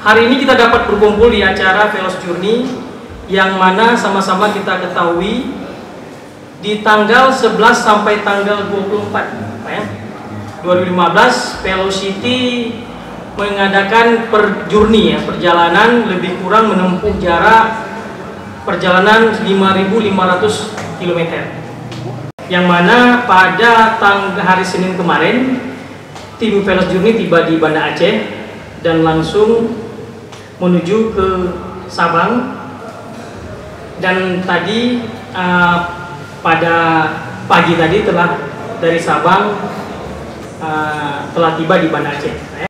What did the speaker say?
Hari ini kita dapat berkumpul di acara Veloz Journey yang mana sama-sama kita ketahui di tanggal 11 sampai tanggal 24 ya, 2015 Velocity mengadakan journey ya, perjalanan lebih kurang menempuh jarak perjalanan 5.500 km, yang mana pada hari Senin kemarin tim Veloz Journey tiba di Banda Aceh dan langsung menuju ke Sabang. Dan tadi pada pagi tadi telah dari Sabang telah tiba di Banda Aceh ya.